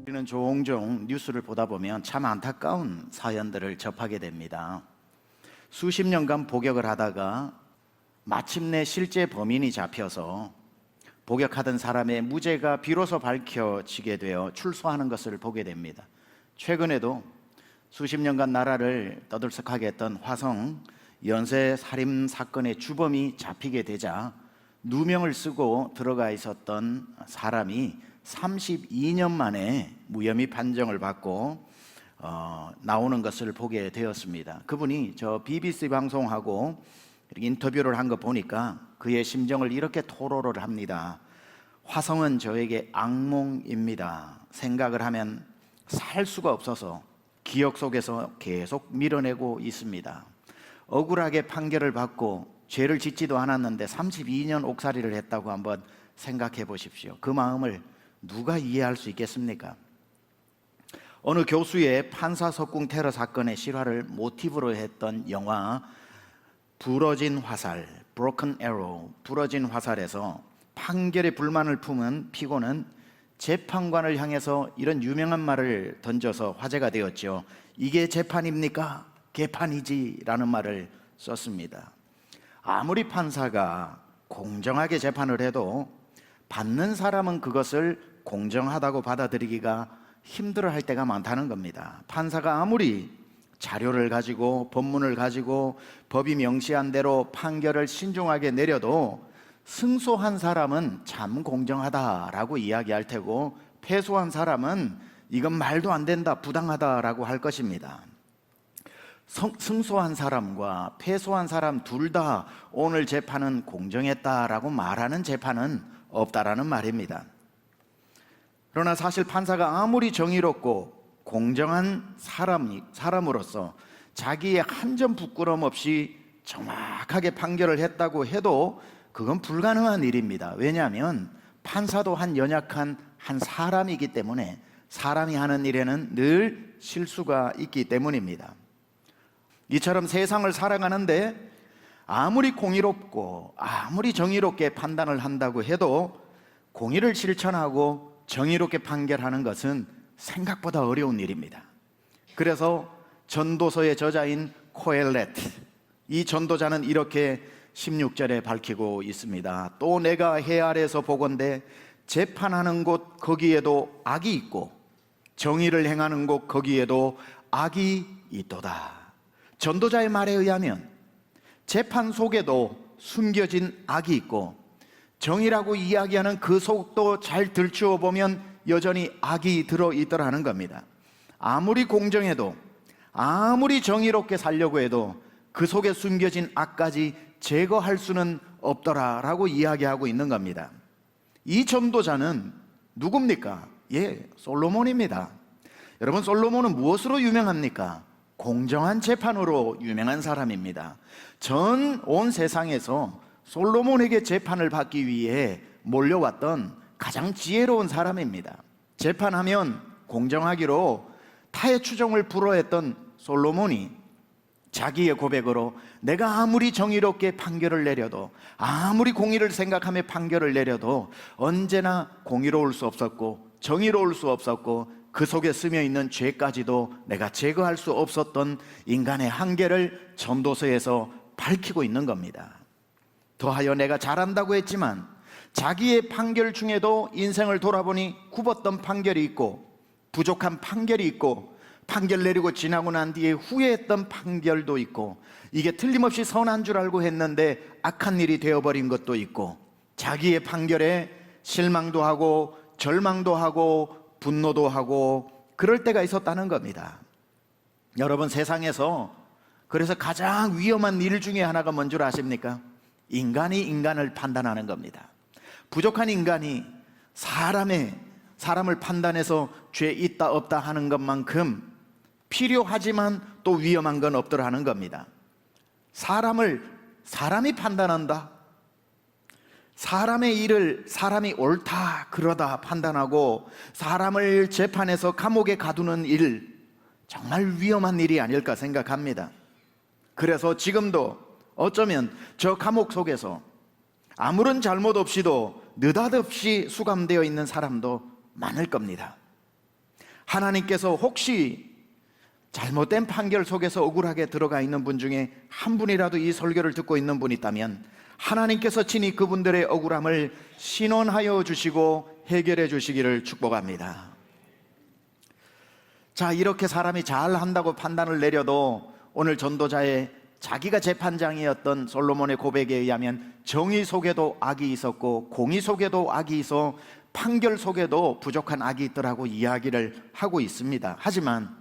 우리는 종종 뉴스를 보다 보면 참 안타까운 사연들을 접하게 됩니다. 수십 년간 복역을 하다가 마침내 실제 범인이 잡혀서 복역하던 사람의 무죄가 비로소 밝혀지게 되어 출소하는 것을 보게 됩니다. 최근에도 수십 년간 나라를 떠들썩하게 했던 화성 연쇄 살인 사건의 주범이 잡히게 되자 누명을 쓰고 들어가 있었던 사람이 32년 만에 무혐의 판정을 받고 나오는 것을 보게 되었습니다. 그분이 저 BBC 방송하고 인터뷰를 한 거 보니까 그의 심정을 이렇게 토로를 합니다. 화성은 저에게 악몽입니다. 생각을 하면 살 수가 없어서 기억 속에서 계속 밀어내고 있습니다. 억울하게 판결을 받고 죄를 짓지도 않았는데 32년 옥살이를 했다고 한번 생각해 보십시오. 그 마음을 누가 이해할 수 있겠습니까? 어느 교수의 판사석궁 테러 사건의 실화를 모티브로 했던 영화 부러진 화살, Broken Arrow, 부러진 화살에서 판결에 불만을 품은 피고는 재판관을 향해서 이런 유명한 말을 던져서 화제가 되었죠. 이게 재판입니까? 개판이지 라는 말을 썼습니다. 아무리 판사가 공정하게 재판을 해도 받는 사람은 그것을 공정하다고 받아들이기가 힘들어할 때가 많다는 겁니다. 판사가 아무리 자료를 가지고 법문을 가지고 법이 명시한 대로 판결을 신중하게 내려도 승소한 사람은 참 공정하다라고 이야기할 테고 패소한 사람은 이건 말도 안 된다, 부당하다라고 할 것입니다. 승소한 사람과 패소한 사람 둘 다 오늘 재판은 공정했다라고 말하는 재판은 없다라는 말입니다. 그러나 사실 판사가 아무리 정의롭고 공정한 사람으로서 자기의 한 점 부끄럼 없이 정확하게 판결을 했다고 해도 그건 불가능한 일입니다. 왜냐하면 판사도 한 연약한 한 사람이기 때문에 사람이 하는 일에는 늘 실수가 있기 때문입니다. 이처럼 세상을 살아가는데 아무리 공의롭고 아무리 정의롭게 판단을 한다고 해도 공의를 실천하고 정의롭게 판결하는 것은 생각보다 어려운 일입니다. 그래서 전도서의 저자인 코엘렛, 이 전도자는 이렇게 16절에 밝히고 있습니다. 또 내가 해 아래에서 보건대 재판하는 곳 거기에도 악이 있고 정의를 행하는 곳 거기에도 악이 있도다. 전도자의 말에 의하면 재판 속에도 숨겨진 악이 있고 정의라고 이야기하는 그 속도 잘 들추어 보면 여전히 악이 들어있더라는 겁니다. 아무리 공정해도 아무리 정의롭게 살려고 해도 그 속에 숨겨진 악까지 제거할 수는 없더라라고 이야기하고 있는 겁니다. 이 전도자는 누굽니까? 솔로몬입니다. 여러분, 솔로몬은 무엇으로 유명합니까? 공정한 재판으로 유명한 사람입니다. 전 온 세상에서 솔로몬에게 재판을 받기 위해 몰려왔던 가장 지혜로운 사람입니다. 재판하면 공정하기로 타의 추종을 불허했던 솔로몬이 자기의 고백으로 내가 아무리 정의롭게 판결을 내려도 아무리 공의를 생각하며 판결을 내려도 언제나 공의로울 수 없었고 정의로울 수 없었고 그 속에 스며 있는 죄까지도 내가 제거할 수 없었던 인간의 한계를 전도서에서 밝히고 있는 겁니다. 더하여 내가 잘한다고 했지만 자기의 판결 중에도 인생을 돌아보니 굽었던 판결이 있고 부족한 판결이 있고 판결 내리고 지나고 난 뒤에 후회했던 판결도 있고 이게 틀림없이 선한 줄 알고 했는데 악한 일이 되어버린 것도 있고 자기의 판결에 실망도 하고 절망도 하고 분노도 하고 그럴 때가 있었다는 겁니다. 여러분, 세상에서 그래서 가장 위험한 일 중에 하나가 뭔 줄 아십니까? 인간이 인간을 판단하는 겁니다. 부족한 인간이 사람을 판단해서 죄 있다 없다 하는 것만큼 필요하지만 또 위험한 건 없더라 하는 겁니다. 사람이 판단한다. 사람의 일을 사람이 옳다 그러다 판단하고 사람을 재판해서 감옥에 가두는 일, 정말 위험한 일이 아닐까 생각합니다. 그래서 지금도 어쩌면 저 감옥 속에서 아무런 잘못 없이도 느닷없이 수감되어 있는 사람도 많을 겁니다. 하나님께서 혹시 잘못된 판결 속에서 억울하게 들어가 있는 분 중에 한 분이라도 이 설교를 듣고 있는 분이 있다면 하나님께서 친히 그분들의 억울함을 신원하여 주시고 해결해 주시기를 축복합니다. 자, 이렇게 사람이 잘한다고 판단을 내려도 오늘 전도자의 자기가 재판장이었던 솔로몬의 고백에 의하면 정의 속에도 악이 있었고 공의 속에도 악이 있어 판결 속에도 부족한 악이 있더라고 이야기를 하고 있습니다. 하지만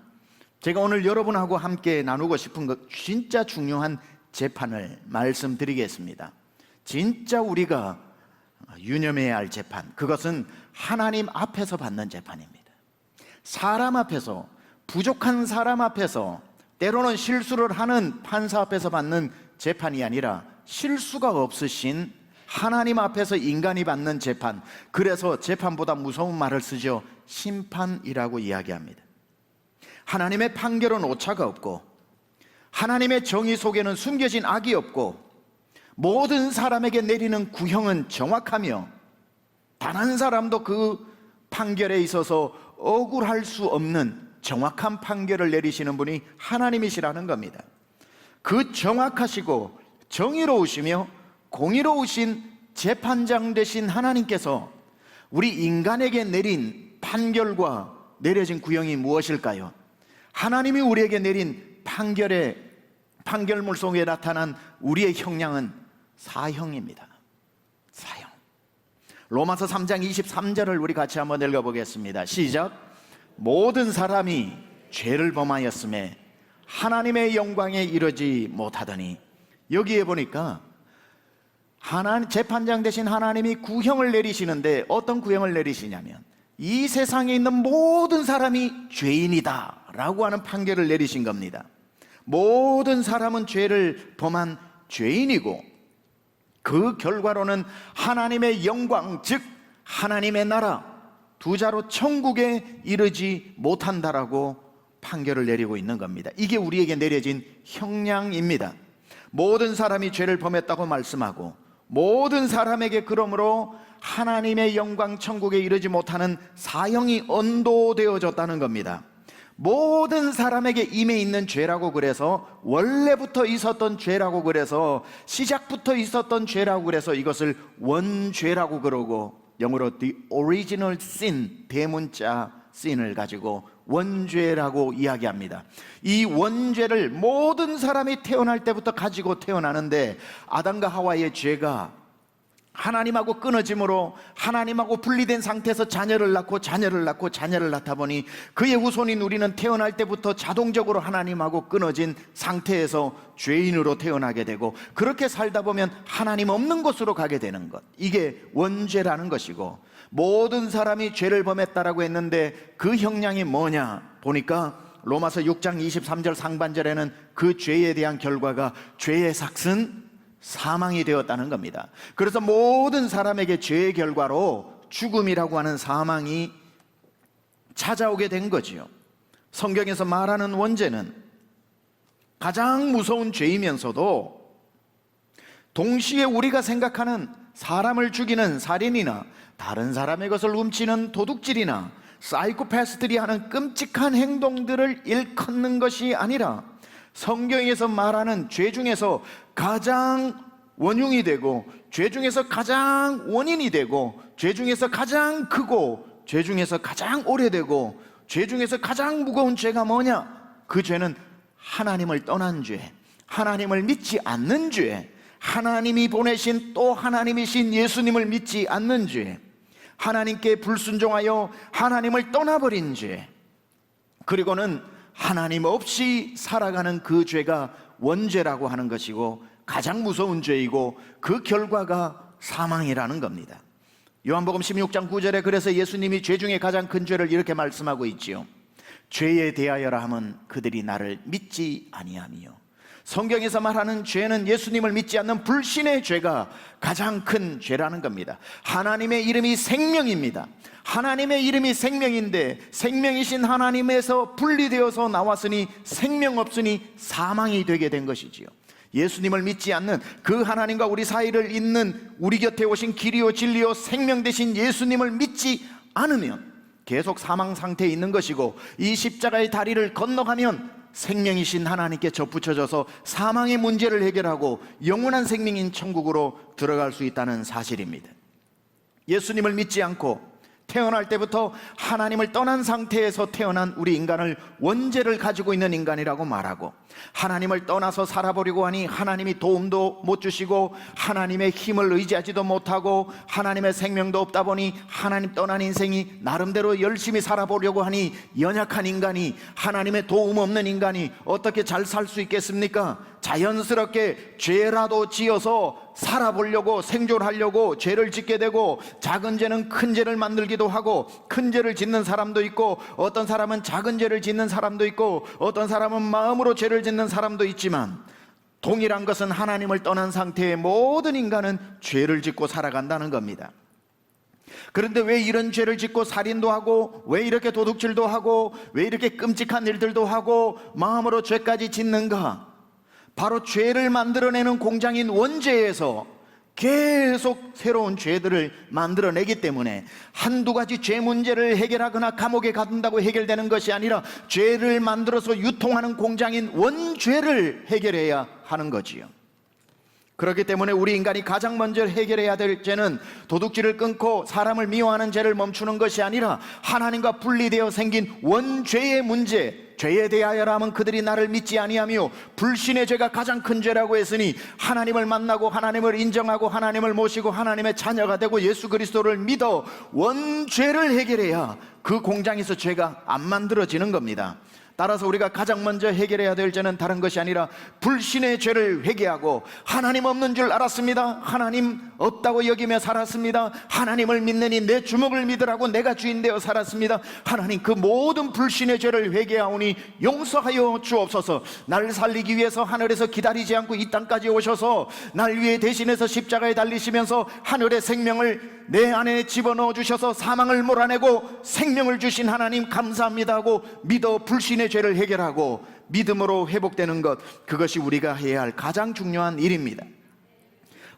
제가 오늘 여러분하고 함께 나누고 싶은 것, 진짜 중요한 재판을 말씀드리겠습니다. 진짜 우리가 유념해야 할 재판, 그것은 하나님 앞에서 받는 재판입니다. 사람 앞에서, 부족한 사람 앞에서, 때로는 실수를 하는 판사 앞에서 받는 재판이 아니라 실수가 없으신 하나님 앞에서 인간이 받는 재판, 그래서 재판보다 무서운 말을 쓰죠. 심판이라고 이야기합니다. 하나님의 판결은 오차가 없고 하나님의 정의 속에는 숨겨진 악이 없고 모든 사람에게 내리는 구형은 정확하며 단 한 사람도 그 판결에 있어서 억울할 수 없는 정확한 판결을 내리시는 분이 하나님이시라는 겁니다. 그 정확하시고 정의로우시며 공의로우신 재판장 되신 하나님께서 우리 인간에게 내린 판결과 내려진 구형이 무엇일까요? 하나님이 우리에게 내린 판결물 속에 나타난 우리의 형량은 사형입니다. 사형. 로마서 3장 23절을 우리 같이 한번 읽어보겠습니다. 시작. 모든 사람이 죄를 범하였음에 하나님의 영광에 이르지 못하더니, 여기에 보니까 재판장 되신 하나님이 구형을 내리시는데 어떤 구형을 내리시냐면 이 세상에 있는 모든 사람이 죄인이다 라고 하는 판결을 내리신 겁니다. 모든 사람은 죄를 범한 죄인이고 그 결과로는 하나님의 영광, 즉 하나님의 나라, 두 자로 천국에 이르지 못한다라고 판결을 내리고 있는 겁니다. 이게 우리에게 내려진 형량입니다. 모든 사람이 죄를 범했다고 말씀하고 모든 사람에게 그러므로 하나님의 영광 천국에 이르지 못하는 사형이 언도되어졌다는 겁니다. 모든 사람에게 임해 있는 죄라고 그래서, 원래부터 있었던 죄라고 그래서, 시작부터 있었던 죄라고 그래서 이것을 원죄라고 그러고, 영어로 the original sin, 대문자 sin을 가지고 원죄라고 이야기합니다. 이 원죄를 모든 사람이 태어날 때부터 가지고 태어나는데, 아담과 하와의 죄가 하나님하고 끊어짐으로 하나님하고 분리된 상태에서 자녀를 낳고 자녀를 낳고 자녀를 낳다 보니 그의 후손인 우리는 태어날 때부터 자동적으로 하나님하고 끊어진 상태에서 죄인으로 태어나게 되고, 그렇게 살다 보면 하나님 없는 곳으로 가게 되는 것, 이게 원죄라는 것이고, 모든 사람이 죄를 범했다라고 했는데 그 형량이 뭐냐 보니까 로마서 6장 23절 상반절에는 그 죄에 대한 결과가 죄의 삭은 사망이 되었다는 겁니다. 그래서 모든 사람에게 죄의 결과로 죽음이라고 하는 사망이 찾아오게 된 거지요. 성경에서 말하는 원죄는 가장 무서운 죄이면서도 동시에 우리가 생각하는 사람을 죽이는 살인이나 다른 사람의 것을 훔치는 도둑질이나 사이코패스들이 하는 끔찍한 행동들을 일컫는 것이 아니라 성경에서 말하는 죄 중에서 가장 원흉이 되고, 죄 중에서 가장 원인이 되고, 죄 중에서 가장 크고, 죄 중에서 가장 오래되고, 죄 중에서 가장 무거운 죄가 뭐냐? 그 죄는 하나님을 떠난 죄, 하나님을 믿지 않는 죄, 하나님이 보내신 또 하나님이신 예수님을 믿지 않는 죄, 하나님께 불순종하여 하나님을 떠나버린 죄, 그리고는 하나님 없이 살아가는 그 죄가 원죄라고 하는 것이고 가장 무서운 죄이고 그 결과가 사망이라는 겁니다. 요한복음 16장 9절에 그래서 예수님이 죄 중에 가장 큰 죄를 이렇게 말씀하고 있지요. 죄에 대하여라 함은 그들이 나를 믿지 아니하며, 성경에서 말하는 죄는 예수님을 믿지 않는 불신의 죄가 가장 큰 죄라는 겁니다. 하나님의 이름이 생명입니다. 하나님의 이름이 생명인데 생명이신 하나님에서 분리되어서 나왔으니 생명 없으니 사망이 되게 된 것이지요. 예수님을 믿지 않는 그 하나님과 우리 사이를 잇는 우리 곁에 오신 길이요 진리요 생명 되신 예수님을 믿지 않으면 계속 사망 상태에 있는 것이고, 이 십자가의 다리를 건너가면 생명이신 하나님께 접붙여져서 사망의 문제를 해결하고 영원한 생명인 천국으로 들어갈 수 있다는 사실입니다. 예수님을 믿지 않고 태어날 때부터 하나님을 떠난 상태에서 태어난 우리 인간을 원죄를 가지고 있는 인간이라고 말하고, 하나님을 떠나서 살아보려고 하니 하나님이 도움도 못 주시고 하나님의 힘을 의지하지도 못하고 하나님의 생명도 없다 보니 하나님 떠난 인생이 나름대로 열심히 살아보려고 하니 연약한 인간이, 하나님의 도움 없는 인간이 어떻게 잘 살 수 있겠습니까? 자연스럽게 죄라도 지어서 살아보려고, 생존하려고 죄를 짓게 되고, 작은 죄는 큰 죄를 만들기도 하고, 큰 죄를 짓는 사람도 있고, 어떤 사람은 작은 죄를 짓는 사람도 있고, 어떤 사람은 마음으로 죄를 짓는 사람도 있지만, 동일한 것은 하나님을 떠난 상태의 모든 인간은 죄를 짓고 살아간다는 겁니다. 그런데 왜 이런 죄를 짓고 살인도 하고, 왜 이렇게 도둑질도 하고, 왜 이렇게 끔찍한 일들도 하고 마음으로 죄까지 짓는가? 바로 죄를 만들어내는 공장인 원죄에서 계속 새로운 죄들을 만들어내기 때문에, 한두 가지 죄 문제를 해결하거나 감옥에 가둔다고 해결되는 것이 아니라 죄를 만들어서 유통하는 공장인 원죄를 해결해야 하는 거지요. 그렇기 때문에 우리 인간이 가장 먼저 해결해야 될 죄는 도둑질을 끊고 사람을 미워하는 죄를 멈추는 것이 아니라 하나님과 분리되어 생긴 원죄의 문제, 죄에 대하여라면 그들이 나를 믿지 아니하며, 불신의 죄가 가장 큰 죄라고 했으니 하나님을 만나고 하나님을 인정하고 하나님을 모시고 하나님의 자녀가 되고 예수 그리스도를 믿어 원죄를 해결해야 그 공장에서 죄가 안 만들어지는 겁니다. 따라서 우리가 가장 먼저 해결해야 될 죄는 다른 것이 아니라 불신의 죄를 회개하고, 하나님 없는 줄 알았습니다, 하나님 없다고 여기며 살았습니다, 하나님을 믿느니 내 주먹을 믿으라고 내가 주인 되어 살았습니다, 하나님 그 모든 불신의 죄를 회개하오니 용서하여 주옵소서. 날 살리기 위해서 하늘에서 기다리지 않고 이 땅까지 오셔서 날 위해 대신해서 십자가에 달리시면서 하늘의 생명을 내 안에 집어넣어 주셔서 사망을 몰아내고 생명을 주신 하나님 감사합니다 하고 믿어 불신의 죄를 해결하고 믿음으로 회복되는 것, 그것이 우리가 해야 할 가장 중요한 일입니다.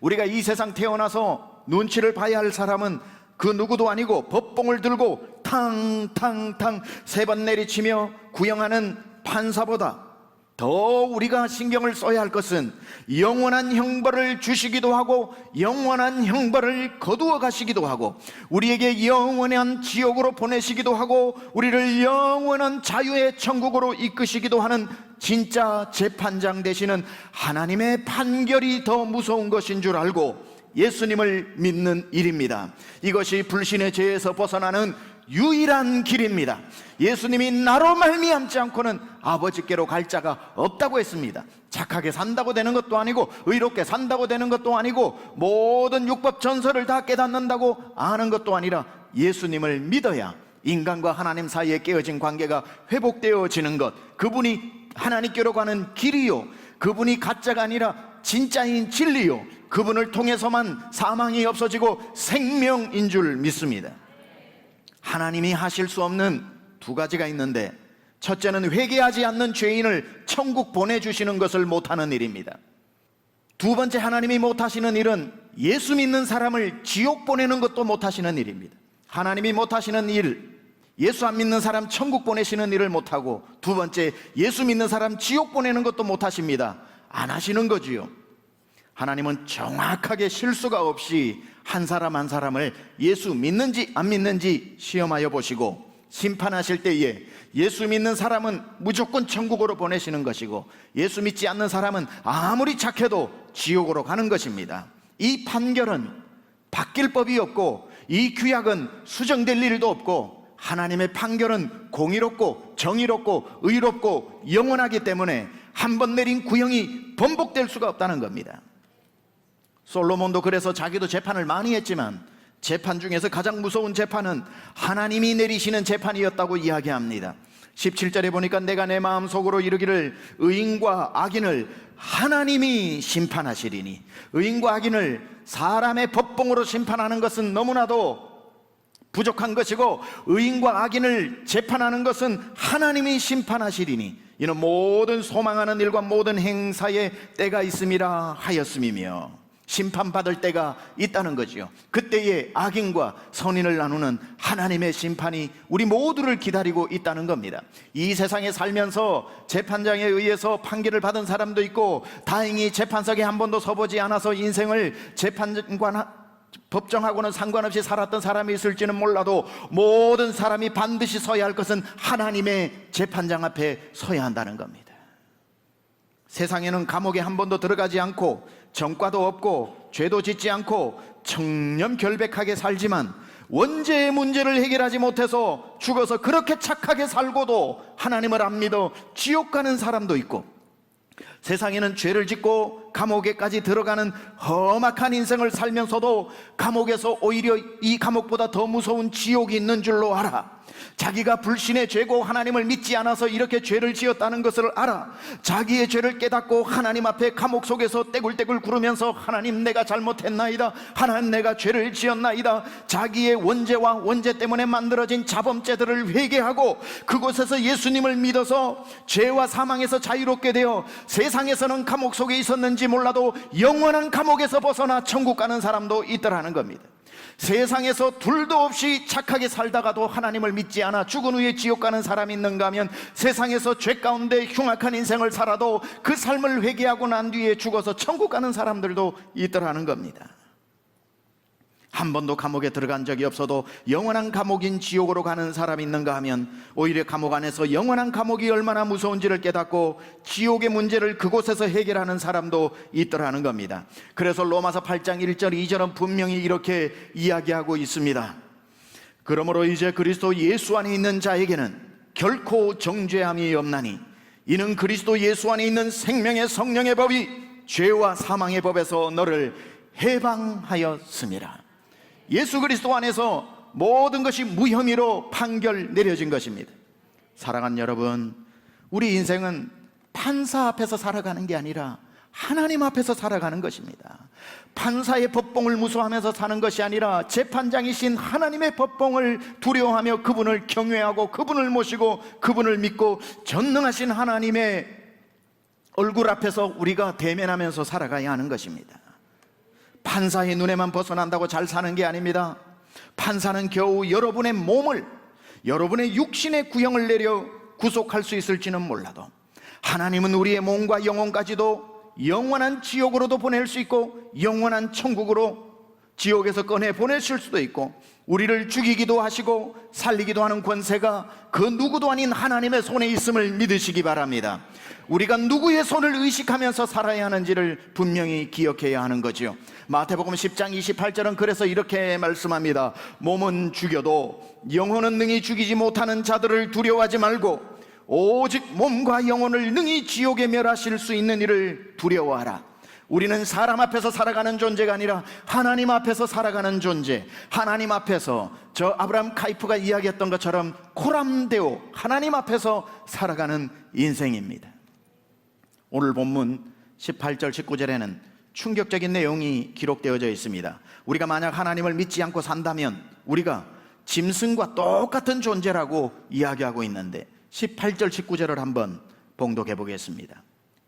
우리가 이 세상 태어나서 눈치를 봐야 할 사람은 그 누구도 아니고, 법봉을 들고 탕탕탕 3번 내리치며 구형하는 판사보다 더 우리가 신경을 써야 할 것은 영원한 형벌을 주시기도 하고 영원한 형벌을 거두어 가시기도 하고, 우리에게 영원한 지옥으로 보내시기도 하고 우리를 영원한 자유의 천국으로 이끄시기도 하는 진짜 재판장 되시는 하나님의 판결이 더 무서운 것인 줄 알고 예수님을 믿는 일입니다. 이것이 불신의 죄에서 벗어나는 유일한 길입니다. 예수님이 나로 말미암지 않고는 아버지께로 갈 자가 없다고 했습니다. 착하게 산다고 되는 것도 아니고, 의롭게 산다고 되는 것도 아니고, 모든 율법 전설을 다 깨닫는다고 아는 것도 아니라 예수님을 믿어야 인간과 하나님 사이에 깨어진 관계가 회복되어지는 것, 그분이 하나님께로 가는 길이요, 그분이 가짜가 아니라 진짜인 진리요, 그분을 통해서만 사망이 없어지고 생명인 줄 믿습니다. 하나님이 하실 수 없는 2가지가 있는데, 첫째는 회개하지 않는 죄인을 천국 보내주시는 것을 못하는 일입니다. 2번째, 하나님이 못하시는 일은 예수 믿는 사람을 지옥 보내는 것도 못하시는 일입니다. 하나님이 못하시는 일, 예수 안 믿는 사람 천국 보내시는 일을 못하고, 2번째, 예수 믿는 사람 지옥 보내는 것도 못하십니다. 안 하시는 거지요. 하나님은 정확하게 실수가 없이 한 사람 한 사람을 예수 믿는지 안 믿는지 시험하여 보시고, 심판하실 때에 예수 믿는 사람은 무조건 천국으로 보내시는 것이고, 예수 믿지 않는 사람은 아무리 착해도 지옥으로 가는 것입니다. 이 판결은 바뀔 법이 없고, 이 규약은 수정될 일도 없고, 하나님의 판결은 공의롭고 정의롭고 의롭고 영원하기 때문에 한 번 내린 구형이 번복될 수가 없다는 겁니다. 솔로몬도 그래서 자기도 재판을 많이 했지만 재판 중에서 가장 무서운 재판은 하나님이 내리시는 재판이었다고 이야기합니다. 17절에 보니까 내가 내 마음속으로 이르기를 의인과 악인을 하나님이 심판하시리니, 의인과 악인을 사람의 법봉으로 심판하는 것은 너무나도 부족한 것이고, 의인과 악인을 재판하는 것은 하나님이 심판하시리니 이는 모든 소망하는 일과 모든 행사에 때가 있음이라 하였음이며, 심판받을 때가 있다는 거지요. 그때에 악인과 선인을 나누는 하나님의 심판이 우리 모두를 기다리고 있다는 겁니다. 이 세상에 살면서 재판장에 의해서 판결을 받은 사람도 있고, 다행히 재판석에 한 번도 서보지 않아서 인생을 법정하고는 상관없이 살았던 사람이 있을지는 몰라도, 모든 사람이 반드시 서야 할 것은 하나님의 재판장 앞에 서야 한다는 겁니다. 세상에는 감옥에 한 번도 들어가지 않고 전과도 없고 죄도 짓지 않고 청렴결백하게 살지만, 원죄의 문제를 해결하지 못해서 죽어서 그렇게 착하게 살고도 하나님을 안 믿어 지옥 가는 사람도 있고, 세상에는 죄를 짓고 감옥에까지 들어가는 험악한 인생을 살면서도 감옥에서 오히려 이 감옥보다 더 무서운 지옥이 있는 줄로 알아. 자기가 불신의 죄고 하나님을 믿지 않아서 이렇게 죄를 지었다는 것을 알아. 자기의 죄를 깨닫고 하나님 앞에 감옥 속에서 떼굴떼굴 구르면서, 하나님 내가 잘못했나이다, 하나님 내가 죄를 지었나이다, 자기의 원죄와 원죄 때문에 만들어진 자범죄들을 회개하고 그곳에서 예수님을 믿어서 죄와 사망에서 자유롭게 되어 세상에서는 감옥 속에 있었는지 몰라도 영원한 감옥에서 벗어나 천국 가는 사람도 있더라는 겁니다. 세상에서 둘도 없이 착하게 살다가도 하나님을 믿지 않아 죽은 후에 지옥 가는 사람이 있는가 하면, 세상에서 죄 가운데 흉악한 인생을 살아도 그 삶을 회개하고 난 뒤에 죽어서 천국 가는 사람들도 있더라는 겁니다. 한 번도 감옥에 들어간 적이 없어도 영원한 감옥인 지옥으로 가는 사람이 있는가 하면, 오히려 감옥 안에서 영원한 감옥이 얼마나 무서운지를 깨닫고 지옥의 문제를 그곳에서 해결하는 사람도 있더라는 겁니다. 그래서 로마서 8장 1절 2절은 분명히 이렇게 이야기하고 있습니다. 그러므로 이제 그리스도 예수 안에 있는 자에게는 결코 정죄함이 없나니, 이는 그리스도 예수 안에 있는 생명의 성령의 법이 죄와 사망의 법에서 너를 해방하였음이라. 예수 그리스도 안에서 모든 것이 무혐의로 판결 내려진 것입니다. 사랑하는 여러분, 우리 인생은 판사 앞에서 살아가는 게 아니라 하나님 앞에서 살아가는 것입니다. 판사의 법봉을 무서워하면서 사는 것이 아니라 재판장이신 하나님의 법봉을 두려워하며 그분을 경외하고 그분을 모시고 그분을 믿고 전능하신 하나님의 얼굴 앞에서 우리가 대면하면서 살아가야 하는 것입니다. 판사의 눈에만 벗어난다고 잘 사는 게 아닙니다. 판사는 겨우 여러분의 몸을, 여러분의 육신의 구형을 내려 구속할 수 있을지는 몰라도, 하나님은 우리의 몸과 영혼까지도 영원한 지옥으로도 보낼 수 있고 영원한 천국으로 지옥에서 꺼내 보내실 수도 있고, 우리를 죽이기도 하시고 살리기도 하는 권세가 그 누구도 아닌 하나님의 손에 있음을 믿으시기 바랍니다. 우리가 누구의 손을 의식하면서 살아야 하는지를 분명히 기억해야 하는 거지요. 마태복음 10장 28절은 그래서 이렇게 말씀합니다. 몸은 죽여도 영혼은 능히 죽이지 못하는 자들을 두려워하지 말고 오직 몸과 영혼을 능히 지옥에 멸하실 수 있는 이를 두려워하라. 우리는 사람 앞에서 살아가는 존재가 아니라 하나님 앞에서 살아가는 존재, 하나님 앞에서 저 아브라함 카이프가 이야기했던 것처럼 코람데오, 하나님 앞에서 살아가는 인생입니다. 오늘 본문 18절 19절에는 충격적인 내용이 기록되어져 있습니다. 우리가 만약 하나님을 믿지 않고 산다면 우리가 짐승과 똑같은 존재라고 이야기하고 있는데, 18절 19절을 한번 봉독해 보겠습니다.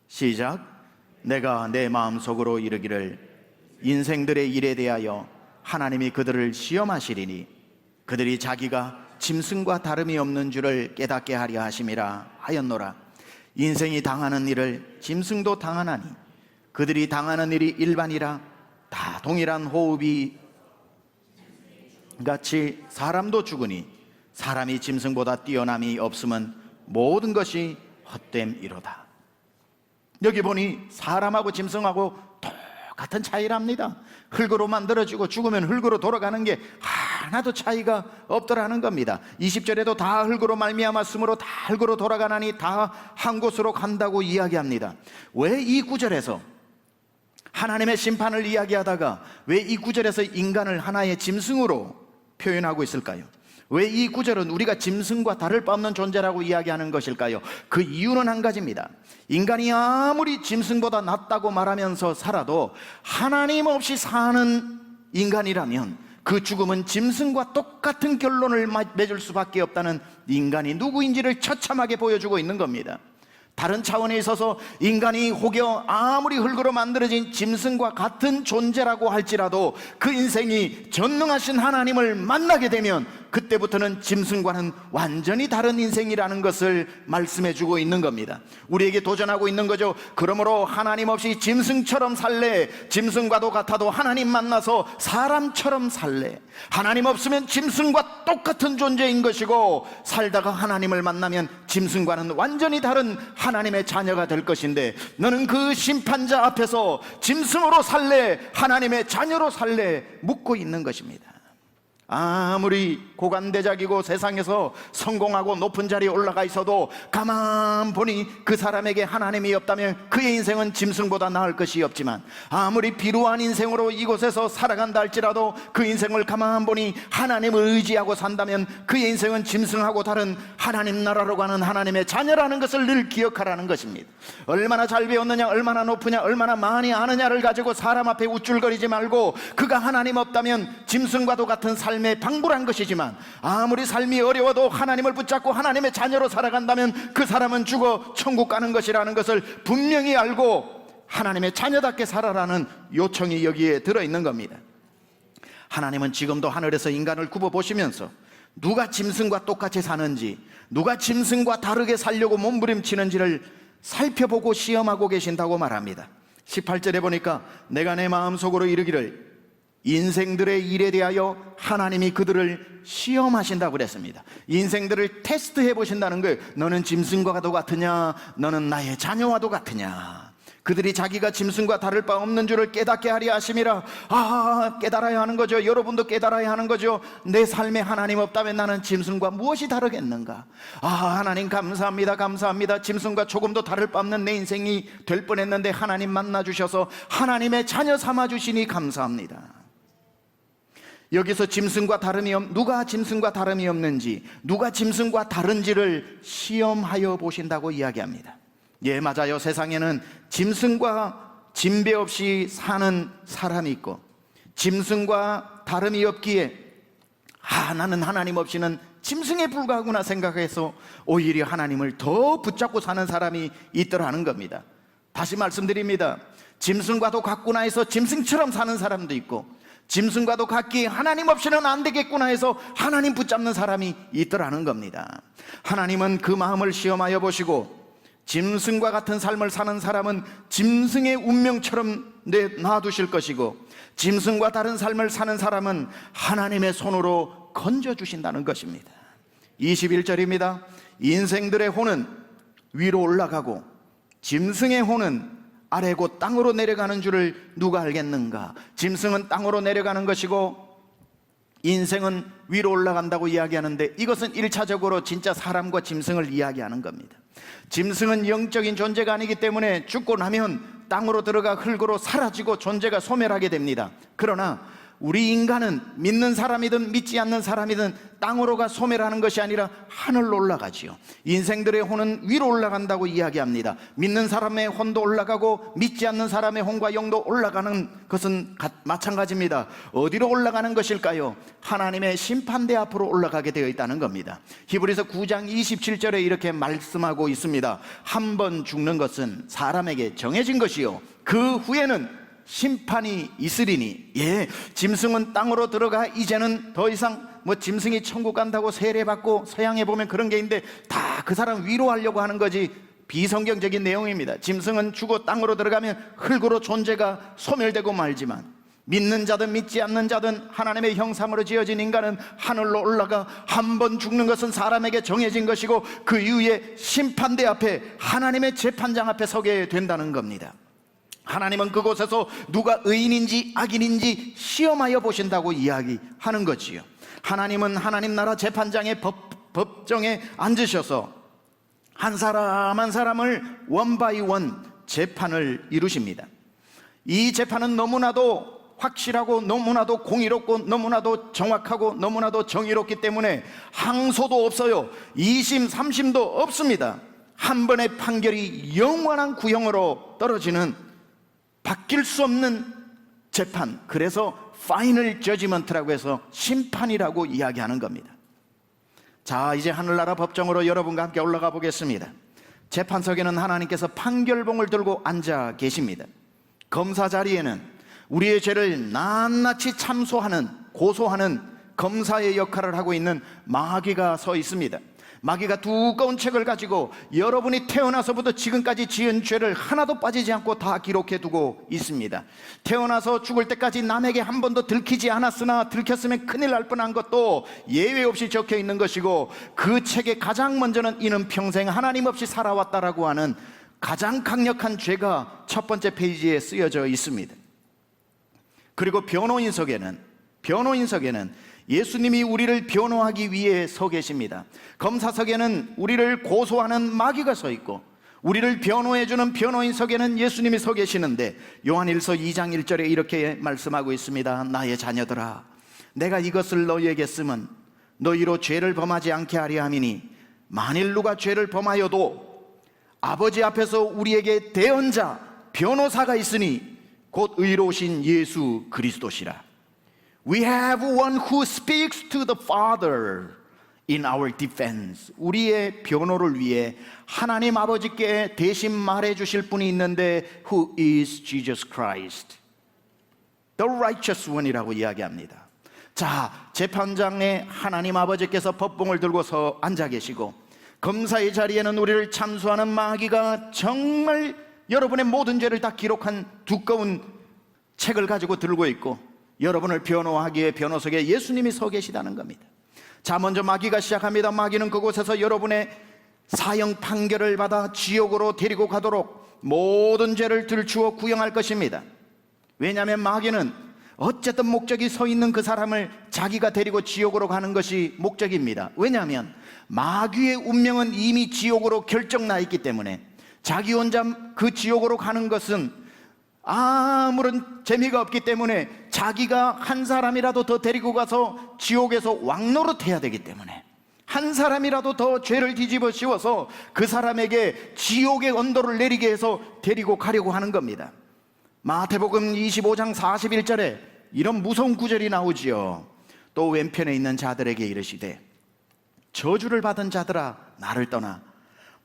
시작. 내가 내 마음속으로 이르기를 인생들의 일에 대하여 하나님이 그들을 시험하시리니 그들이 자기가 짐승과 다름이 없는 줄을 깨닫게 하려 하심이라 하였노라. 인생이 당하는 일을 짐승도 당하나니 그들이 당하는 일이 일반이라 다 동일한 호흡이 같이 사람도 죽으니 사람이 짐승보다 뛰어남이 없음은 모든 것이 헛됨이로다. 여기 보니 사람하고 짐승하고 똑같은 차이랍니다. 흙으로 만들어지고 죽으면 흙으로 돌아가는 게 하나도 차이가 없더라는 겁니다. 20절에도 다 흙으로 말미암았으므로 다 흙으로 돌아가나니 다 한 곳으로 간다고 이야기합니다. 왜 이 구절에서 하나님의 심판을 이야기하다가 왜 이 구절에서 인간을 하나의 짐승으로 표현하고 있을까요? 왜 이 구절은 우리가 짐승과 다를 바 없는 존재라고 이야기하는 것일까요? 그 이유는 한 가지입니다. 인간이 아무리 짐승보다 낫다고 말하면서 살아도 하나님 없이 사는 인간이라면 그 죽음은 짐승과 똑같은 결론을 맺을 수밖에 없다는 인간이 누구인지를 처참하게 보여주고 있는 겁니다. 다른 차원에 있어서 인간이 혹여 아무리 흙으로 만들어진 짐승과 같은 존재라고 할지라도 그 인생이 전능하신 하나님을 만나게 되면 그때부터는 짐승과는 완전히 다른 인생이라는 것을 말씀해 주고 있는 겁니다. 우리에게 도전하고 있는 거죠. 그러므로 하나님 없이 짐승처럼 살래, 짐승과도 같아도 하나님 만나서 사람처럼 살래. 하나님 없으면 짐승과 똑같은 존재인 것이고, 살다가 하나님을 만나면 짐승과는 완전히 다른 하나님의 자녀가 될 것인데, 너는 그 심판자 앞에서 짐승으로 살래, 하나님의 자녀로 살래 묻고 있는 것입니다. 아무리 고관대작이고 세상에서 성공하고 높은 자리에 올라가 있어도 가만 보니 그 사람에게 하나님이 없다면 그의 인생은 짐승보다 나을 것이 없지만, 아무리 비루한 인생으로 이곳에서 살아간다 할지라도 그 인생을 가만 보니 하나님을 의지하고 산다면 그의 인생은 짐승하고 다른 하나님 나라로 가는 하나님의 자녀라는 것을 늘 기억하라는 것입니다. 얼마나 잘 배웠느냐, 얼마나 높으냐, 얼마나 많이 아느냐를 가지고 사람 앞에 우쭐거리지 말고, 그가 하나님 없다면 짐승과도 같은 삶 방불한 것이지만, 아무리 삶이 어려워도 하나님을 붙잡고 하나님의 자녀로 살아간다면 그 사람은 죽어 천국 가는 것이라는 것을 분명히 알고 하나님의 자녀답게 살아라는 요청이 여기에 들어있는 겁니다. 하나님은 지금도 하늘에서 인간을 굽어보시면서 누가 짐승과 똑같이 사는지, 누가 짐승과 다르게 살려고 몸부림치는지를 살펴보고 시험하고 계신다고 말합니다. 18절에 보니까 내가 내 마음속으로 이르기를 인생들의 일에 대하여 하나님이 그들을 시험하신다고 그랬습니다. 인생들을 테스트해 보신다는 거예요. 너는 짐승과도 같으냐, 너는 나의 자녀와도 같으냐. 그들이 자기가 짐승과 다를 바 없는 줄을 깨닫게 하려 하심이라. 깨달아야 하는 거죠. 여러분도 깨달아야 하는 거죠. 내 삶에 하나님 없다면 나는 짐승과 무엇이 다르겠는가. 하나님 감사합니다, 감사합니다. 짐승과 조금도 다를 바 없는 내 인생이 될 뻔했는데 하나님 만나주셔서 하나님의 자녀 삼아주시니 감사합니다. 여기서 누가 짐승과 다름이 없는지, 누가 짐승과 다른지를 시험하여 보신다고 이야기합니다. 예, 맞아요. 세상에는 짐승과 진배 없이 사는 사람이 있고, 짐승과 다름이 없기에 나는 하나님 없이는 짐승에 불과하구나 생각해서 오히려 하나님을 더 붙잡고 사는 사람이 있더라는 겁니다. 다시 말씀드립니다. 짐승과도 같구나 해서 짐승처럼 사는 사람도 있고, 짐승과도 같기에 하나님 없이는 안 되겠구나 해서 하나님 붙잡는 사람이 있더라는 겁니다. 하나님은 그 마음을 시험하여 보시고, 짐승과 같은 삶을 사는 사람은 짐승의 운명처럼 놔두실 것이고, 짐승과 다른 삶을 사는 사람은 하나님의 손으로 건져주신다는 것입니다. 21절입니다. 인생들의 혼은 위로 올라가고 짐승의 혼은 아래고 땅으로 내려가는 줄을 누가 알겠는가. 짐승은 땅으로 내려가는 것이고 인생은 위로 올라간다고 이야기하는데, 이것은 1차적으로 진짜 사람과 짐승을 이야기하는 겁니다. 짐승은 영적인 존재가 아니기 때문에 죽고 나면 땅으로 들어가 흙으로 사라지고 존재가 소멸하게 됩니다. 그러나 우리 인간은 믿는 사람이든 믿지 않는 사람이든 땅으로가 소멸하는 것이 아니라 하늘로 올라가지요. 인생들의 혼은 위로 올라간다고 이야기합니다. 믿는 사람의 혼도 올라가고 믿지 않는 사람의 혼과 영도 올라가는 것은 마찬가지입니다. 어디로 올라가는 것일까요? 하나님의 심판대 앞으로 올라가게 되어 있다는 겁니다. 히브리서 9장 27절에 이렇게 말씀하고 있습니다. 한 번 죽는 것은 사람에게 정해진 것이요, 그 후에는 심판이 있으리니. 예, 짐승은 땅으로 들어가 이제는 더 이상 짐승이 천국 간다고 세례받고 서양에 보면 그런 게 있는데 다 그 사람 위로하려고 하는 거지 비성경적인 내용입니다. 짐승은 죽어 땅으로 들어가면 흙으로 존재가 소멸되고 말지만, 믿는 자든 믿지 않는 자든 하나님의 형상으로 지어진 인간은 하늘로 올라가 한 번 죽는 것은 사람에게 정해진 것이고 그 이후에 심판대 앞에 하나님의 재판장 앞에 서게 된다는 겁니다. 하나님은 그곳에서 누가 의인인지 악인인지 시험하여 보신다고 이야기하는 거지요. 하나님은 하나님 나라 재판장의 법정에 앉으셔서 한 사람 한 사람을 원 바이 원 재판을 이루십니다. 이 재판은 너무나도 확실하고 너무나도 공의롭고 너무나도 정확하고 너무나도 정의롭기 때문에 항소도 없어요. 2심 3심도 없습니다. 한 번의 판결이 영원한 구형으로 떨어지는, 바뀔 수 없는 재판, 그래서 파이널 저지먼트라고 해서 심판이라고 이야기하는 겁니다. 자, 이제 하늘나라 법정으로 여러분과 함께 올라가 보겠습니다. 재판석에는 하나님께서 판결봉을 들고 앉아 계십니다. 검사 자리에는 우리의 죄를 낱낱이 참소하는, 고소하는 검사의 역할을 하고 있는 마귀가 서 있습니다. 마귀가 두꺼운 책을 가지고 여러분이 태어나서부터 지금까지 지은 죄를 하나도 빠지지 않고 다 기록해 두고 있습니다. 태어나서 죽을 때까지 남에게 한 번도 들키지 않았으나 들켰으면 큰일 날 뻔한 것도 예외 없이 적혀 있는 것이고, 그 책에 가장 먼저는 이는 평생 하나님 없이 살아왔다라고 하는 가장 강력한 죄가 첫 번째 페이지에 쓰여져 있습니다. 그리고 변호인석에는 예수님이 우리를 변호하기 위해 서 계십니다. 검사석에는 우리를 고소하는 마귀가 서 있고, 우리를 변호해주는 변호인석에는 예수님이 서 계시는데, 요한일서 2장 1절에 이렇게 말씀하고 있습니다. 나의 자녀들아, 내가 이것을 너희에게 쓰면 너희로 죄를 범하지 않게 하려 함이니, 만일 누가 죄를 범하여도 아버지 앞에서 우리에게 대언자, 변호사가 있으니 곧 의로우신 예수 그리스도시라. We have one who speaks to the Father in our defense. 우리의 변호를 위해 하나님 아버지께 대신 말해 주실 분이 있는데, who is Jesus Christ, the righteous one이라고 이야기합니다. 자, 재판장에 하나님 아버지께서 법봉을 들고서 앉아 계시고, 검사의 자리에는 우리를 참수하는 마귀가 정말 여러분의 모든 죄를 다 기록한 두꺼운 책을 가지고 들고 있고, 여러분을 변호하기에 변호석에 예수님이 서 계시다는 겁니다. 자, 먼저 마귀가 시작합니다. 마귀는 그곳에서 여러분의 사형 판결을 받아 지옥으로 데리고 가도록 모든 죄를 들추어 구형할 것입니다. 왜냐하면 마귀는 어쨌든 목적이 서 있는 그 사람을 자기가 데리고 지옥으로 가는 것이 목적입니다. 왜냐하면 마귀의 운명은 이미 지옥으로 결정나 있기 때문에 자기 혼자 그 지옥으로 가는 것은 아무런 재미가 없기 때문에 자기가 한 사람이라도 더 데리고 가서 지옥에서 왕노릇해야 되기 때문에 한 사람이라도 더 죄를 뒤집어 씌워서 그 사람에게 지옥의 언도를 내리게 해서 데리고 가려고 하는 겁니다. 마태복음 25장 41절에 이런 무서운 구절이 나오지요. 또 왼편에 있는 자들에게 이르시되 저주를 받은 자들아 나를 떠나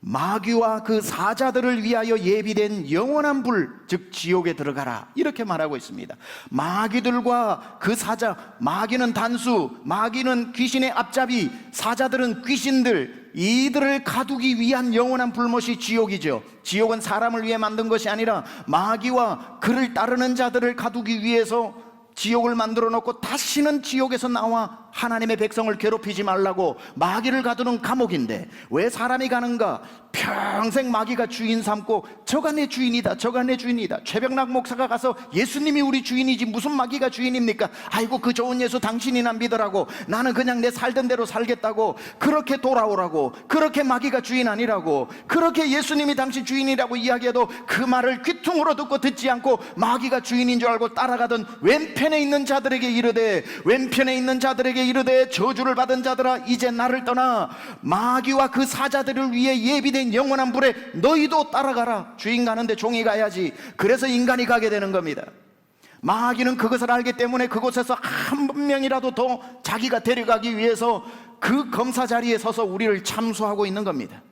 마귀와 그 사자들을 위하여 예비된 영원한 불, 즉 지옥에 들어가라, 이렇게 말하고 있습니다. 마귀들과 그 사자, 마귀는 단수, 마귀는 귀신의 앞잡이, 사자들은 귀신들, 이들을 가두기 위한 영원한 불못이 지옥이죠. 지옥은 사람을 위해 만든 것이 아니라 마귀와 그를 따르는 자들을 가두기 위해서 지옥을 만들어 놓고 다시는 지옥에서 나와 하나님의 백성을 괴롭히지 말라고 마귀를 가두는 감옥인데, 왜 사람이 가는가? 평생 마귀가 주인 삼고 저가 내 주인이다, 저가 내 주인이다. 최병락 목사가 가서 예수님이 우리 주인이지 무슨 마귀가 주인입니까? 아이고 그 좋은 예수 당신이나 믿으라고, 나는 그냥 내 살던 대로 살겠다고, 그렇게 돌아오라고, 그렇게 마귀가 주인 아니라고, 그렇게 예수님이 당신 주인이라고 이야기해도 그 말을 귀퉁으로 듣고 듣지 않고 마귀가 주인인 줄 알고 따라가던 왼편에 있는 자들에게 이르되, 왼편에 있는 자들에게 이르되 저주를 받은 자들아 이제 나를 떠나 마귀와 그 사자들을 위해 예비된 영원한 불에 너희도 따라가라. 주인 가는데 종이 가야지. 그래서 인간이 가게 되는 겁니다. 마귀는 그것을 알기 때문에 그곳에서 한 명이라도 더 자기가 데려가기 위해서 그 검사 자리에 서서 우리를 참수하고 있는 겁니다.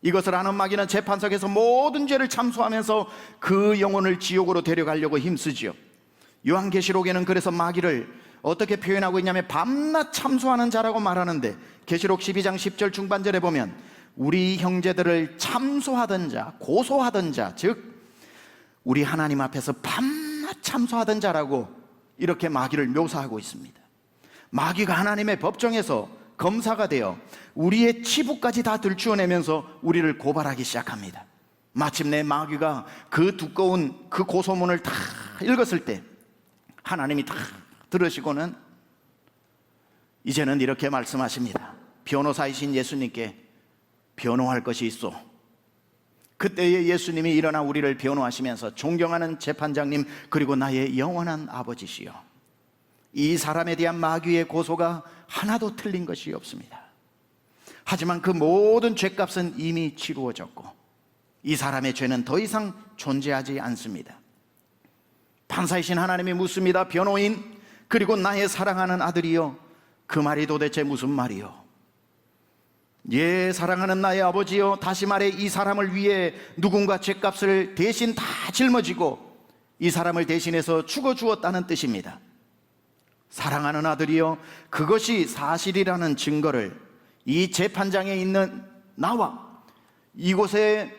이것을 아는 마귀는 재판석에서 모든 죄를 참수하면서 그 영혼을 지옥으로 데려가려고 힘쓰지요. 요한계시록에는 그래서 마귀를 어떻게 표현하고 있냐면 밤낮 참수하는 자라고 말하는데, 계시록 12장 10절 중반절에 보면 우리 형제들을 참소하던 자, 고소하던 자, 즉 우리 하나님 앞에서 밤낮 참소하던 자라고 이렇게 마귀를 묘사하고 있습니다. 마귀가 하나님의 법정에서 검사가 되어 우리의 치부까지 다 들추어내면서 우리를 고발하기 시작합니다. 마침내 마귀가 그 두꺼운 그 고소문을 다 읽었을 때 하나님이 다 들으시고는 이제는 이렇게 말씀하십니다. 변호사이신 예수님께 변호할 것이 있어. 그때에 예수님이 일어나 우리를 변호하시면서 존경하는 재판장님, 그리고 나의 영원한 아버지시여, 이 사람에 대한 마귀의 고소가 하나도 틀린 것이 없습니다. 하지만 그 모든 죄값은 이미 치루어졌고 이 사람의 죄는 더 이상 존재하지 않습니다. 판사이신 하나님이 묻습니다. 변호인, 그리고 나의 사랑하는 아들이여, 그 말이 도대체 무슨 말이요? 예, 사랑하는 나의 아버지여, 다시 말해 이 사람을 위해 누군가 죗값을 대신 다 짊어지고 이 사람을 대신해서 죽어 주었다는 뜻입니다. 사랑하는 아들이여, 그것이 사실이라는 증거를 이 재판장에 있는 나와 이곳에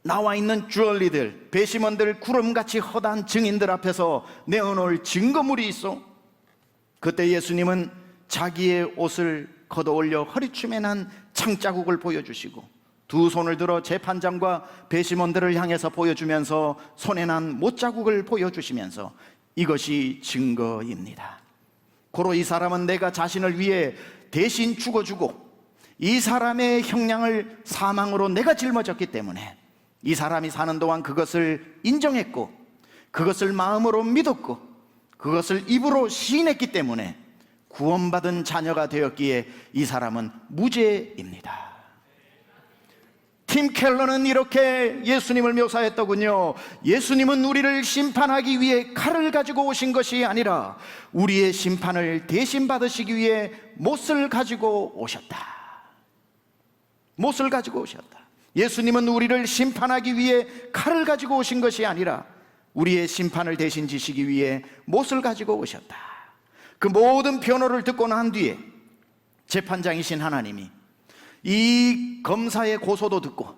나와 있는 주얼리들, 배심원들, 구름같이 허다한 증인들 앞에서 내어놓을 증거물이 있어. 그때 예수님은 자기의 옷을 걷어올려 허리춤에 난 창자국을 보여주시고 두 손을 들어 재판장과 배심원들을 향해서 보여주면서 손에 난 못자국을 보여주시면서 이것이 증거입니다. 고로 이 사람은 내가 자신을 위해 대신 죽어주고 이 사람의 형량을 사망으로 내가 짊어졌기 때문에 이 사람이 사는 동안 그것을 인정했고 그것을 마음으로 믿었고 그것을 입으로 시인했기 때문에 구원받은 자녀가 되었기에 이 사람은 무죄입니다. 팀 켈러는 이렇게 예수님을 묘사했더군요. 예수님은 우리를 심판하기 위해 칼을 가지고 오신 것이 아니라 우리의 심판을 대신 받으시기 위해 못을 가지고 오셨다. 못을 가지고 오셨다. 예수님은 우리를 심판하기 위해 칼을 가지고 오신 것이 아니라 우리의 심판을 대신 지시기 위해 못을 가지고 오셨다. 그 모든 변호를 듣고 난 뒤에 재판장이신 하나님이 이 검사의 고소도 듣고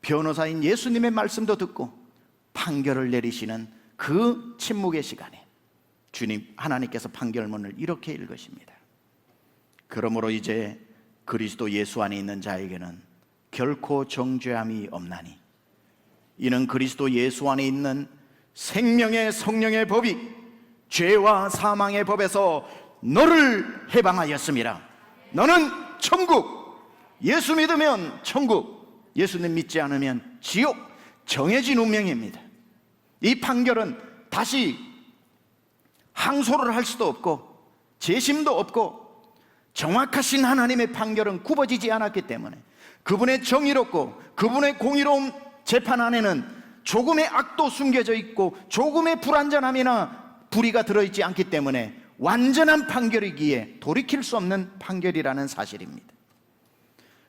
변호사인 예수님의 말씀도 듣고 판결을 내리시는 그 침묵의 시간에 주님 하나님께서 판결문을 이렇게 읽으십니다. 그러므로 이제 그리스도 예수 안에 있는 자에게는 결코 정죄함이 없나니 이는 그리스도 예수 안에 있는 생명의 성령의 법이 죄와 사망의 법에서 너를 해방하였습니다. 너는 천국, 예수 믿으면 천국, 예수님 믿지 않으면 지옥, 정해진 운명입니다. 이 판결은 다시 항소를 할 수도 없고 재심도 없고 정확하신 하나님의 판결은 굽어지지 않았기 때문에 그분의 정의롭고 그분의 공의로운 재판 안에는 조금의 악도 숨겨져 있고 조금의 불완전함이나 불의가 들어있지 않기 때문에 완전한 판결이기에 돌이킬 수 없는 판결이라는 사실입니다.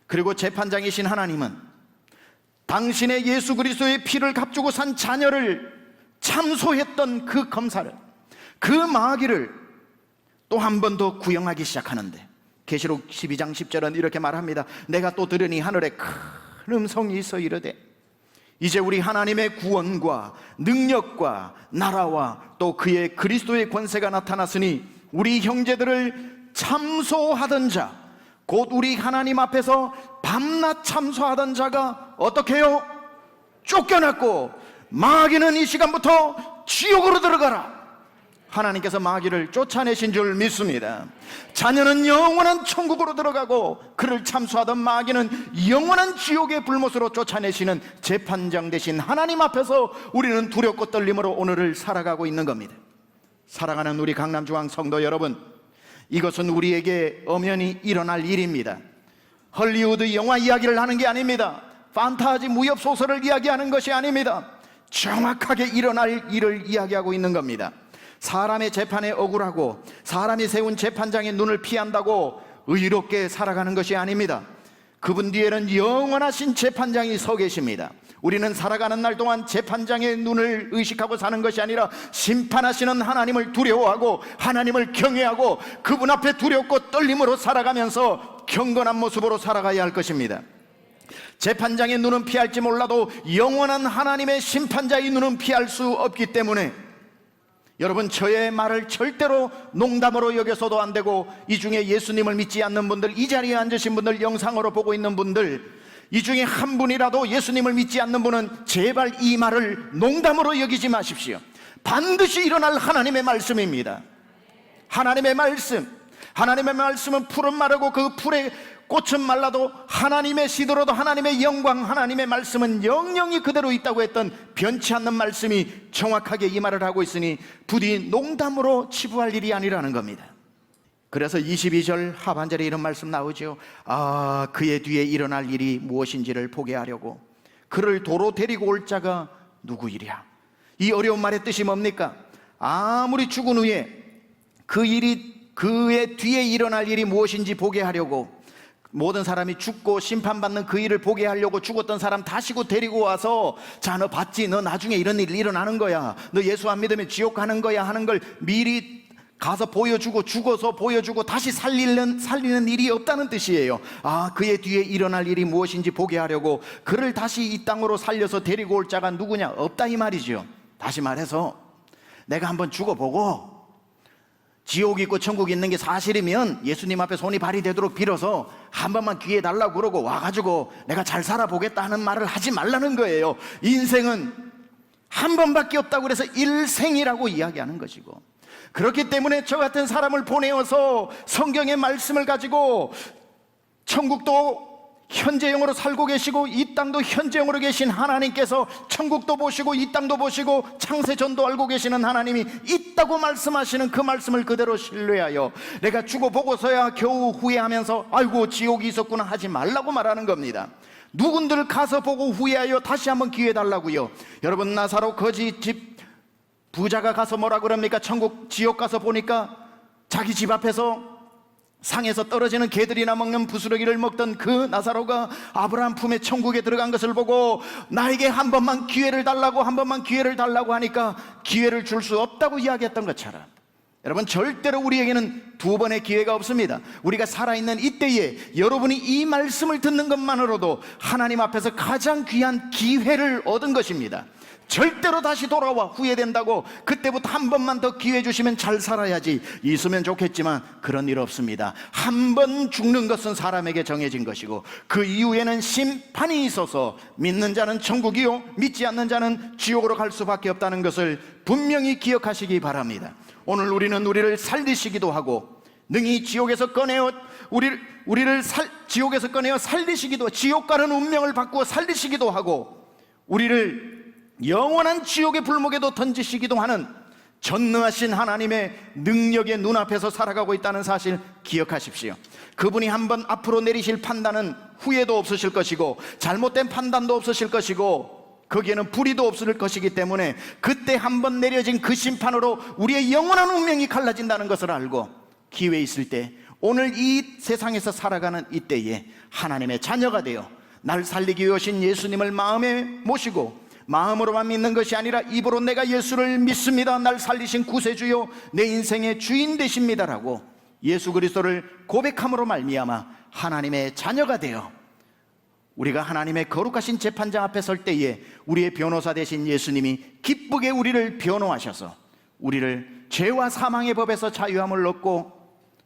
그리고 재판장이신 하나님은 당신의 예수 그리스도의 피를 값주고 산 자녀를 참소했던 그 검사를, 그 마귀를 또 한 번 더 구형하기 시작하는데 계시록 12장 10절은 이렇게 말합니다. 내가 또 들으니 하늘에 큰 음성이 있어 이르되 이제 우리 하나님의 구원과 능력과 나라와 또 그의 그리스도의 권세가 나타났으니 우리 형제들을 참소하던 자, 곧 우리 하나님 앞에서 밤낮 참소하던 자가 어떻게 해요? 쫓겨났고 마귀는 이 시간부터 지옥으로 들어가라. 하나님께서 마귀를 쫓아내신 줄 믿습니다. 자녀는 영원한 천국으로 들어가고 그를 참소하던 마귀는 영원한 지옥의 불못으로 쫓아내시는 재판장 되신 하나님 앞에서 우리는 두렵고 떨림으로 오늘을 살아가고 있는 겁니다. 사랑하는 우리 강남중앙 성도 여러분, 이것은 우리에게 엄연히 일어날 일입니다. 헐리우드 영화 이야기를 하는 게 아닙니다. 판타지 무협 소설을 이야기하는 것이 아닙니다. 정확하게 일어날 일을 이야기하고 있는 겁니다. 사람의 재판에 억울하고 사람이 세운 재판장의 눈을 피한다고 의롭게 살아가는 것이 아닙니다. 그분 뒤에는 영원하신 재판장이 서 계십니다. 우리는 살아가는 날 동안 재판장의 눈을 의식하고 사는 것이 아니라 심판하시는 하나님을 두려워하고 하나님을 경외하고 그분 앞에 두렵고 떨림으로 살아가면서 경건한 모습으로 살아가야 할 것입니다. 재판장의 눈은 피할지 몰라도 영원한 하나님의 심판자의 눈은 피할 수 없기 때문에 여러분, 저의 말을 절대로 농담으로 여겨서도 안 되고 이 중에 예수님을 믿지 않는 분들, 이 자리에 앉으신 분들, 영상으로 보고 있는 분들, 이 중에 한 분이라도 예수님을 믿지 않는 분은 제발 이 말을 농담으로 여기지 마십시오. 반드시 일어날 하나님의 말씀입니다. 하나님의 말씀은 풀은 마르고 그 풀의 꽃은 말라도 하나님의 시들어도 하나님의 영광, 하나님의 말씀은 영영이 그대로 있다고 했던 변치 않는 말씀이 정확하게 이 말을 하고 있으니 부디 농담으로 치부할 일이 아니라는 겁니다. 그래서 22절 하반절에 이런 말씀 나오죠. 그의 뒤에 일어날 일이 무엇인지를 보게 하려고 그를 도로 데리고 올 자가 누구이랴. 이 어려운 말의 뜻이 뭡니까? 아무리 죽은 후에 그의 뒤에 일어날 일이 무엇인지 보게 하려고 모든 사람이 죽고 심판받는 그 일을 보게 하려고 죽었던 사람 다시고 데리고 와서, 자, 너 봤지? 너 나중에 이런 일이 일어나는 거야, 너 예수 안 믿으면 지옥 가는 거야 하는 걸 미리 가서 보여주고, 죽어서 보여주고 다시 살리는 일이 없다는 뜻이에요. 아, 그의 뒤에 일어날 일이 무엇인지 보게 하려고 그를 다시 이 땅으로 살려서 데리고 올 자가 누구냐? 없다 이 말이죠. 다시 말해서 내가 한번 죽어보고 지옥이 있고 천국이 있는 게 사실이면 예수님 앞에 손이 발이 되도록 빌어서 한 번만 기회 달라고 그러고 와가지고 내가 잘 살아보겠다 하는 말을 하지 말라는 거예요. 인생은 한 번밖에 없다고 그래서 일생이라고 이야기하는 것이고, 그렇기 때문에 저 같은 사람을 보내어서 성경의 말씀을 가지고 천국도 현재형으로 살고 계시고 이 땅도 현재형으로 계신 하나님께서 천국도 보시고 이 땅도 보시고 창세전도 알고 계시는 하나님이 있다고 말씀하시는 그 말씀을 그대로 신뢰하여 내가 죽어보고서야 겨우 후회하면서 아이고 지옥이 있었구나 하지 말라고 말하는 겁니다. 누군들 가서 보고 후회하여 다시 한번 기회 달라고요. 여러분, 나사로 거지 집 부자가 가서 뭐라 그럽니까? 천국 지옥 가서 보니까 자기 집 앞에서 상에서 떨어지는 개들이나 먹는 부스러기를 먹던 그 나사로가 아브라함 품에 천국에 들어간 것을 보고 나에게 한 번만 기회를 달라고, 한 번만 기회를 달라고 하니까 기회를 줄 수 없다고 이야기했던 것처럼, 여러분, 절대로 우리에게는 두 번의 기회가 없습니다. 우리가 살아있는 이때에 여러분이 이 말씀을 듣는 것만으로도 하나님 앞에서 가장 귀한 기회를 얻은 것입니다. 절대로 다시 돌아와 후회된다고 그때부터 한 번만 더 기회 주시면 잘 살아야지 있으면 좋겠지만 그런 일 없습니다. 한 번 죽는 것은 사람에게 정해진 것이고 그 이후에는 심판이 있어서 믿는 자는 천국이요 믿지 않는 자는 지옥으로 갈 수밖에 없다는 것을 분명히 기억하시기 바랍니다. 오늘 우리는 우리를 살리시기도 하고 능히 지옥에서 꺼내어 지옥에서 꺼내어 살리시기도, 지옥 가는 운명을 바꾸어 살리시기도 하고 우리를 영원한 지옥의 불목에도 던지시기도 하는 전능하신 하나님의 능력의 눈앞에서 살아가고 있다는 사실 기억하십시오. 그분이 한번 앞으로 내리실 판단은 후회도 없으실 것이고 잘못된 판단도 없으실 것이고 거기에는 불의도 없을 것이기 때문에 그때 한번 내려진 그 심판으로 우리의 영원한 운명이 갈라진다는 것을 알고 기회 있을 때, 오늘 이 세상에서 살아가는 이때에 하나님의 자녀가 되어 날 살리기 위해 오신 예수님을 마음에 모시고 마음으로만 믿는 것이 아니라 입으로 내가 예수를 믿습니다, 날 살리신 구세주요 내 인생의 주인 되십니다라고 예수 그리스도를 고백함으로 말미암아 하나님의 자녀가 되어 우리가 하나님의 거룩하신 재판장 앞에 설 때에 우리의 변호사 되신 예수님이 기쁘게 우리를 변호하셔서 우리를 죄와 사망의 법에서 자유함을 얻고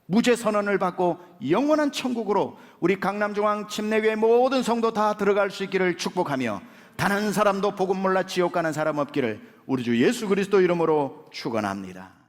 무죄 선언을 받고 영원한 천국으로 우리 강남중앙 침례교회 모든 성도 다 들어갈 수 있기를 축복하며 단 한 사람도 복음 몰라 지옥 가는 사람 없기를 우리 주 예수 그리스도 이름으로 축원합니다.